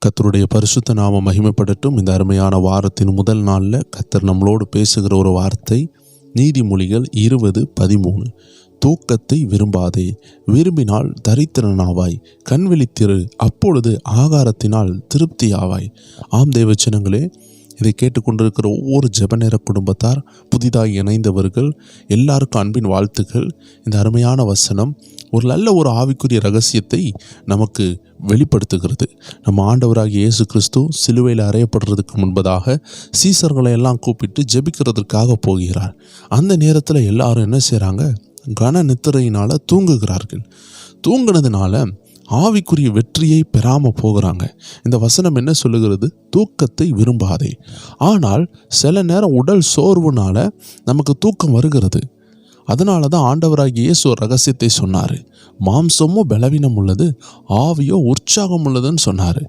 கர்த்தருடைய பரிசுத்த நாமம் மகிமைப்படட்டும். இந்த அருமையான வாரத்தின் முதல் நாளில் கர்த்தர் நம்மளோடு பேசுகிற ஒரு வார்த்தை நீதிமொழிகள் 20:13. தூக்கத்தை விரும்பாதே, விரும்பினால் தரித்திரனாவாய். கண் விழித்திரு, அப்பொழுது ஆகாரத்தினால் திருப்தியாவாய். ஆம் தேவச்சனங்களே, இதை கேட்டுக்கொண்டிருக்கிற ஒவ்வொரு ஜெபநேர குடும்பத்தார், புதிதாக இணைந்தவர்கள் எல்லாருக்கும் அன்பின் வாழ்த்துக்கள். இந்த அருமையான வசனம் ஒரு ஆவிக்குரிய ரகசியத்தை நமக்கு வெளிப்படுத்துகிறது. நம்ம ஆண்டவராகிய இயேசு கிறிஸ்து சிலுவையில் அறையப்படுறதுக்கு முன்பதாக சீசர்களை எல்லாம் கூப்பிட்டு ஜெபிக்கிறதுக்காக போகிறார். அந்த நேரத்தில் எல்லாரும் என்ன செய்கிறாங்க? கன நித்திரையினால் தூங்குகிறார்கள். தூங்குனதுனால ஆவிக்குரிய வெற்றியை பெறாமல் போகிறாங்க. இந்த வசனம் என்ன சொல்லுகிறது? தூக்கத்தை விரும்பாதே. ஆனால் சில நேரம் உடல் சோர்வுனால நமக்கு தூக்கம் வருகிறது. அதனால தான் ஆண்டவராகிய இயேசு ரகசியத்தை சொன்னார். மாம்சமோ பலவீனம் உள்ளது, ஆவியோ உற்சாகம் உள்ளதுன்னு சொன்னார்.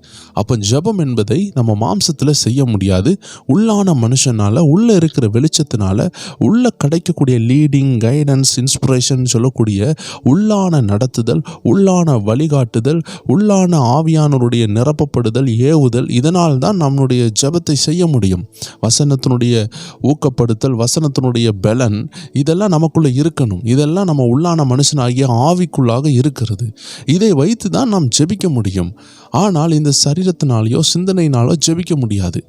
அப்போ ஜெபம் என்பதை நம்ம மாம்சத்தில் செய்ய முடியாது. உள்ளான மனுஷனால், உள்ளே இருக்கிற வெளிச்சத்தினால, உள்ளே கிடைக்கக்கூடிய லீடிங், கைடன்ஸ், இன்ஸ்பிரேஷன் சொல்லக்கூடிய உள்ளான நடத்துதல், உள்ளான வழிகாட்டுதல், உள்ளான ஆவியானவருடைய நிரப்பப்படுதல், ஏவுதல், இதனால் தான் நம்மளுடைய ஜெபத்தை செய்ய முடியும். வசனத்தினுடைய ஊக்கப்படுத்தல், வசனத்தினுடைய பலன், இதெல்லாம் நமக்குள்ள இருக்கணும். இதெல்லாம் நம்ம உள்ளான மனுஷனாகிய ஆவிக்குள்ளாக இருக்கிறது. இதை வைத்து தான் நாம் ஜெபிக்க முடியும். ஆனால் இந்த சரீரத்தினாலேயோ சிந்தனையினாலோ ஜெபிக்க முடியாது.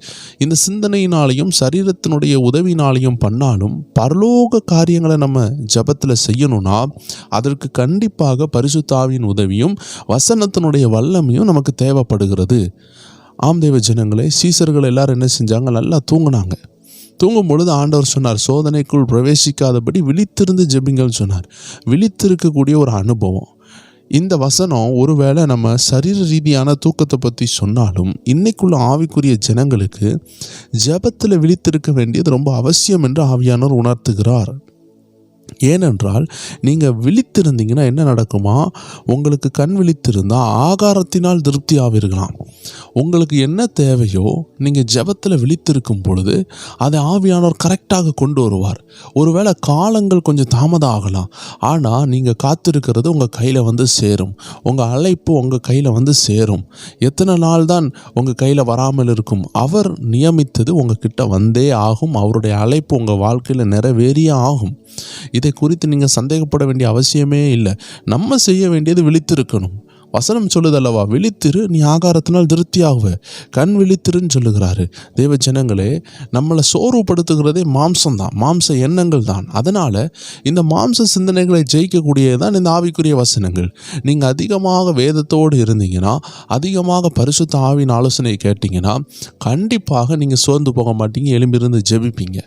இந்த சிந்தனையினாலையும் சரீரத்தினுடைய உதவினாலையும் பண்ணாலும் பரலோக காரியங்களை நம்ம ஜெபத்தில் செய்யணும்னா அதற்கு கண்டிப்பாக பரிசுத்த ஆவியின் உதவியும் வசனத்தினுடைய வல்லமையும் நமக்கு தேவைப்படுகிறது. ஆம் தேவ ஜனங்களே, சீசர்கள் எல்லாரும் என்ன செஞ்சாங்க? நல்லா தூங்கினாங்க. தூங்கும் பொழுது ஆண்டவர் சொன்னார், சோதனைக்குள் பிரவேசிக்காதபடி விழித்திருந்து ஜெபிங்கள்னு சொன்னார். விழித்திருக்கக்கூடிய ஒரு அனுபவம். இந்த வசனம் ஒருவேளை நம்ம சரீர ரீதியான தூக்கத்தை பற்றி சொன்னாலும் இன்னைக்குள்ள ஆவிக்குரிய ஜனங்களுக்கு ஜெபத்தில் விழித்திருக்க வேண்டியது ரொம்ப அவசியம் என்று ஆவியானவர் உணர்த்துகிறார். ஏனென்றால் நீங்கள் விழித்திருந்தீங்கன்னா என்ன நடக்குமா? உங்களுக்கு கண் விழித்திருந்தால் ஆகாரத்தினால் திருப்தி ஆவீர்களாம். உங்களுக்கு என்ன தேவையோ நீங்கள் ஜெபத்தில் விழித்திருக்கும் பொழுது அதை ஆவியானவர் கரெக்டாக கொண்டு வருவார். ஒருவேளை காலங்கள் கொஞ்சம் தாமதம் ஆகலாம், ஆனால் நீங்கள் காத்திருக்கிறது உங்கள் கையில் வந்து சேரும். உங்கள் அழைப்பு உங்கள் கையில் வந்து சேரும். எத்தனை நாள் தான் உங்கள் கையில் வராமல் இருக்கும்? அவர் நியமித்தது உங்கள் கிட்ட வந்தே ஆகும். அவருடைய அழைப்பு உங்கள் வாழ்க்கையில் நிறைவேறியே ஆகும். இதை குறித்து நீங்கள் சந்தேகப்பட வேண்டிய அவசியமே இல்லை. நம்ம செய்ய வேண்டியது விழித்திருக்கணும். வசனம் சொல்லுதல்லவா, விழித்திரு, நீ ஆகாரத்தினால் திருப்தியாகுவ. கண் விழித்திருன்னு சொல்லுகிறாரு. தேவ ஜனங்களே, நம்மளை சோர்வுபடுத்துகிறதே மாம்சம்தான், மாம்ச எண்ணங்கள் தான். அதனால் இந்த மாம்ச சிந்தனைகளை ஜெயிக்கக்கூடியதான் இந்த ஆவிக்குரிய வசனங்கள். நீங்கள் அதிகமாக வேதத்தோடு இருந்தீங்கன்னா, அதிகமாக பரிசுத்த ஆவியின் ஆலோசனை கேட்டிங்கன்னா கண்டிப்பாக நீங்கள் சோர்ந்து போக மாட்டீங்க. எழும்பியிருந்து ஜெபிப்பீங்க.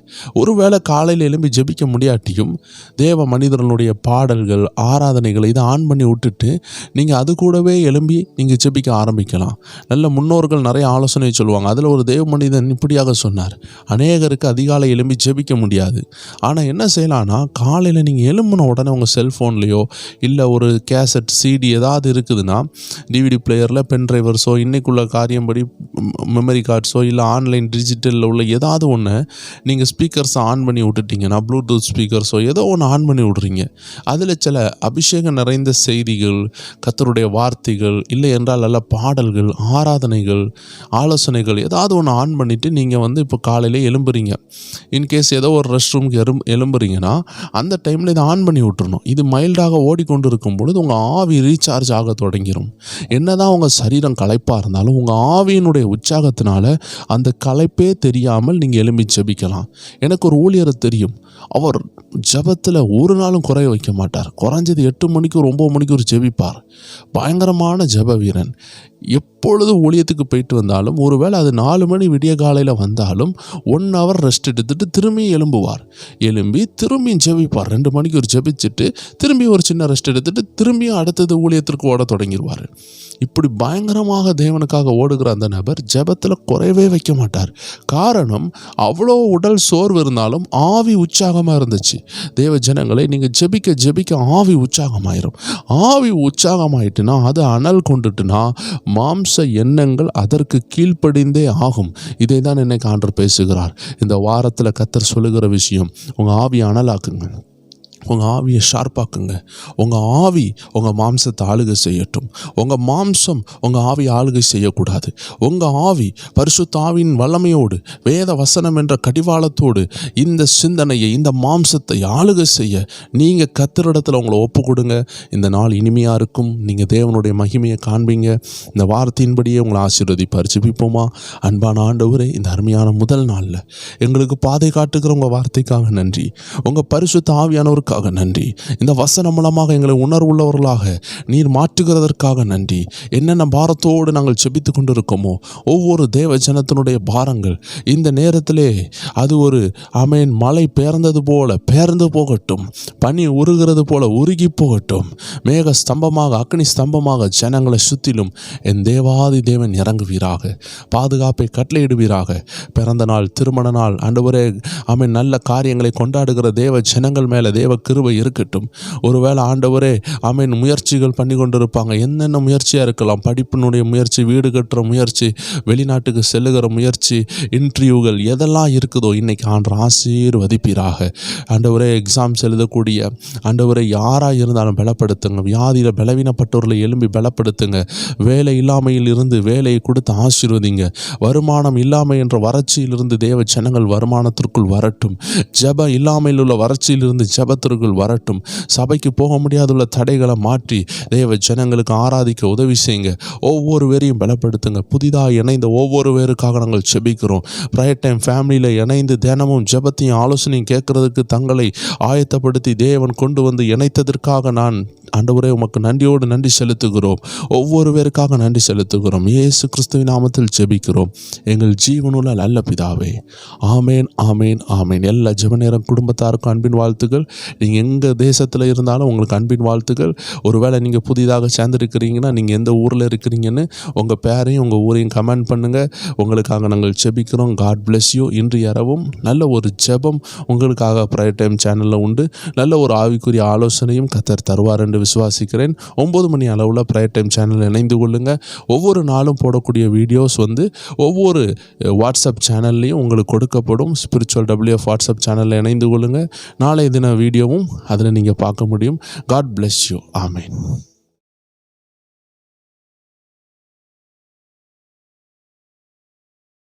ஒருவேளை காலையில் எழும்பி ஜெபிக்க முடியாட்டியும் தேவ மனிதர்களுடைய பாடல்கள், ஆராதனைகளை இதை ஆன் பண்ணி விட்டுட்டு நீங்கள் அது கூடவே எழும்பி நீங்கள் ஜெபிக்க ஆரம்பிக்கலாம். நல்ல முன்னோர்கள் நிறைய ஆலோசனை சொல்லுவாங்க. அதில் ஒரு தேவ மனிதன் இப்படியாக சொன்னார், அநேகருக்கு அதிகாலை எழும்பி ஜெபிக்க முடியாது. ஆனால் என்ன செய்யலான்னா, காலையில் நீங்கள் எழும்பின உடனே உங்கள் செல்ஃபோன்லேயோ இல்லை ஒரு கேசட், சிடி ஏதாவது இருக்குதுன்னா, டிவிடி பிளேயரில் பென் டிரைவர்ஸோ, இன்றைக்குள்ள காரியம்படி மெமரி கார்ட்ஸோ இல்லை ஆன்லைன் டிஜிட்டலில் உள்ள ஏதாவது ஒன்று நீங்கள் ஸ்பீக்கர்ஸை ஆன் பண்ணி விட்டுட்டிங்கன்னா, ப்ளூடூத் ஸ்பீக்கர்ஸோ ஏதோ ஒன்று ஆன் பண்ணி விட்றீங்க. அதில் சில அபிஷேகம் நிறைந்த செய்திகள், கர்த்தருடைய வார்த்தைகள், இல்லை என்றால் நல்ல பாடல்கள், ஆராதனைகள், ஆலோசனைகள் ஏதாவது ஒன்று ஆன் பண்ணிவிட்டு நீங்கள் இப்போ காலையில் எழும்புறீங்க. இன்கேஸ் ஏதோ ஒரு ரெஸ்ட் ரூமுக்கு எழும்புறீங்கன்னா அந்த டைமில் இதை ஆன் பண்ணி விட்டுறணும். இது மைல்டாக ஓடிக்கொண்டு இருக்கும் பொழுது உங்கள் ஆவி ரீசார்ஜ் ஆக தொடங்கிடும். என்னதான் உங்கள் சரீரம் களைப்பாக இருந்தாலும் உங்கள் ஆவியினுடைய உற்சாகத்தினால அந்த களைப்பே தெரியாமல் நீங்கள் எழும்பி ஜெபிக்கலாம். எனக்கு ஒரு ஊழியரை தெரியும். அவர் ஜெபத்தில் ஒரு நாளும் குறைய வைக்க மாட்டார். குறைஞ்சது 8 மணிக்கு 9 மணிக்கு ஒரு ஜெபிப்பார். பயங்கரமான ஜெப வீரன். எப்பொழுது ஊழியத்துக்கு போயிட்டு வந்தாலும், ஒருவேளை அது 4 மணி விடிய காலையில் வந்தாலும் 1 hour ரெஸ்ட் எடுத்துட்டு திரும்பி எழும்புவார். எழும்பி திரும்பியும் ஜெபிப்பார். 2 மணிக்கு ஒரு ஜெபிச்சுட்டு திரும்பி ஒரு சின்ன ரெஸ்ட் எடுத்துட்டு திரும்பியும் அடுத்தது ஊழியத்திற்கு ஓட தொடங்கிடுவார். இப்படி பயங்கரமாக தேவனுக்காக ஓடுகிற அந்த நபர் ஜெபத்தில் குறைவே வைக்க மாட்டார். காரணம், அவ்வளோ உடல் சோர்வு இருந்தாலும் ஆவி உற்சாகமாக இருந்துச்சு. தேவ ஜனங்களை, நீங்கள் ஜெபிக்க ஜெபிக்க ஆவி உற்சாகமாயிரும். ஆவி உற்சாகமாயிட்டுனா, அது அனல் கொண்டுட்டுனா மாம்ச எண்ணங்கள் அதற்கு கீழ்ப்படிந்தே ஆகும். இதை தான் இன்னைக்கு ஆண்டவர் பேசுகிறார். இந்த வாரத்தில் கர்த்தர் சொல்லுகிற விஷயம், உங்கள் ஆவி அனலாக்குங்க. உங்கள் ஆவியை ஷார்ப்பாக்குங்க. உங்கள் ஆவி உங்கள் மாம்சத்தை ஆளுகை செய்யட்டும். உங்கள் மாம்சம் உங்கள் ஆவி ஆளுகை செய்யக்கூடாது. உங்கள் ஆவி பரிசுத்த ஆவியின் வல்லமையோடு வேத வசனம் என்ற கடிவாளத்தோடு இந்த சிந்தனையை, இந்த மாம்சத்தை ஆளுகை செய்ய நீங்கள் கர்த்தரிடத்தில் உங்களை ஒப்பு கொடுங்க. இந்த நாள் இனிமையாக இருக்கும். நீங்கள் தேவனுடைய மகிமையை காண்பீங்க. இந்த வார்த்தையின்படியே உங்களை ஆசீர்வதிப்பார். ஜெபிப்போமா? அன்பான ஆண்டவரே, இந்த அருமையான முதல் நாளில் எங்களுக்கு பாதை காட்டுகிற உங்கள் வார்த்தைக்காக நன்றி. உங்கள் பரிசுத்த ஆவியானவருக்கு நன்றி. இந்த வசனம் மூலமாக எங்களை உணர்வுள்ளவர்களாக நீர் மாற்றுகிறதற்காக நன்றி. என்னென்ன பாரத்தோடு நாங்கள் செபித்து கொண்டிருக்கோமோ ஒவ்வொரு தேவ ஜனத்தினுடைய பாரங்கள் இந்த நேரத்திலே அது ஒரு மழை பெயர்ந்தது போல பெயர்ந்து போகட்டும். பனி உருகிறது போல உருகி போகட்டும். மேக ஸ்தம்பமாக, அக்னி ஸ்தம்பமாக ஜனங்களை சுற்றிலும் என் தேவாதி தேவன் இறங்குவீராக. பாதுகாப்பை கட்டளையிடுவீராக. பிறந்த நாள், திருமண நாள், ஆண்டவரே நல்ல காரியங்களை கொண்டாடுகிற தேவ ஜனங்கள் மேலே தேவ கிருபை இருக்கட்டும். ஒருவேளை ஆண்டவரே முயற்சிகள் பண்ணி கொண்டிருப்பாங்க. என்னென்ன முயற்சியாக இருக்கலாம். படிப்பினுடைய முயற்சி, வீடு கட்டுற முயற்சி, வெளிநாட்டுக்கு செல்லுகிற முயற்சி, இன்டர்வியூகள் எதெல்லாம் இருக்குதோ இன்னைக்கு ஆண்டவர் ஆசீர்வதிப்பீராக. ஆண்டவரே எக்ஸாம்ஸ் எழுதக்கூடிய ஆண்டவரை யாராக இருந்தாலும் பலப்படுத்துங்க. வியாதியில் பலவீனப்பட்டவர்களை எழும்பி பலப்படுத்துங்க. வேலை இல்லாமையில் இருந்து வேலையை கொடுத்து ஆசீர்வதிங்க. வருமானம் இல்லாமை என்ற வறட்சியிலிருந்து தேவ ஜனங்கள் வருமானத்திற்குள் வரட்டும். ஜெப இல்லாமையில் உள்ள வறட்சியிலிருந்து ஜெபத்திற்குள் வரட்டும். சபைக்கு போக முடியாதுள்ள தடைகளை மாற்றி தேவ ஜனங்களுக்கு ஆராதிக்க உதவி செய்யுங்க. ஒவ்வொரு பேரையும் பலப்படுத்துங்க. புதிதாக இணைந்த ஒவ்வொரு பேருக்காக நாங்கள் ஜெபிக்கிறோம். ப்ரேயர் டைம் ஃபேமிலியில் இணைந்து தினமும் ஜெபத்தையும் ஆலோசனையும் கேட்கறதுக்கு தங்களை ஆயத்தப்படுத்தி தேவன் கொண்டு வந்து இணைத்ததற்காக நான் ஆண்டவரே உமக்கு நன்றியோடு நன்றி செலுத்துகிறோம். ஒவ்வொரு பேருக்காக நன்றி செலுத்துகிறோம். இயேசு கிறிஸ்துவின் நாமத்தில் ஜெபிக்கிறோம் எங்கள் ஜீவனுள்ள நல்ல பிதாவே. ஆமேன், ஆமேன், ஆமேன். எல்லா ஜெப நேரம் குடும்பத்தாருக்கும் அன்பின் வாழ்த்துக்கள். நீங்கள் எங்கள் தேசத்தில் இருந்தாலும் உங்களுக்கு அன்பின் வாழ்த்துக்கள். ஒருவேளை நீங்கள் புதிதாக சேர்ந்துருக்கிறீங்கன்னா, நீங்கள் எந்த ஊரில் இருக்கிறீங்கன்னு உங்கள் பேரையும் உங்கள் ஊரையும் கமெண்ட் பண்ணுங்கள். உங்களுக்காக நாங்கள் ஜெபிக்கிறோம். God bless you. இன்று இரவும் நல்ல ஒரு ஜெபம் உங்களுக்காக ப்ரேயர் டைம் சேனலில் உண்டு. நல்ல ஒரு ஆவிக்குரிய ஆலோசனையும் கர்த்தர் தருவார் என்று விசுவாசிக்கிறேன். 9 மணி அளவில் ப்ரேயர் டைம் சேனலில் இணைந்து கொள்ளுங்கள். ஒவ்வொரு நாளும் போடக்கூடிய வீடியோஸ் ஒவ்வொரு வாட்ஸ்அப் சேனல்லையும் உங்களுக்கு கொடுக்கப்படும். ஸ்பிரிச்சுவல் WF வாட்ஸ்அப் சேனலில் இணைந்து கொள்ளுங்கள். நாளைய தின வீடியோவும் அதில் நீங்கள் பார்க்க முடியும். God bless you. ஆமேன்.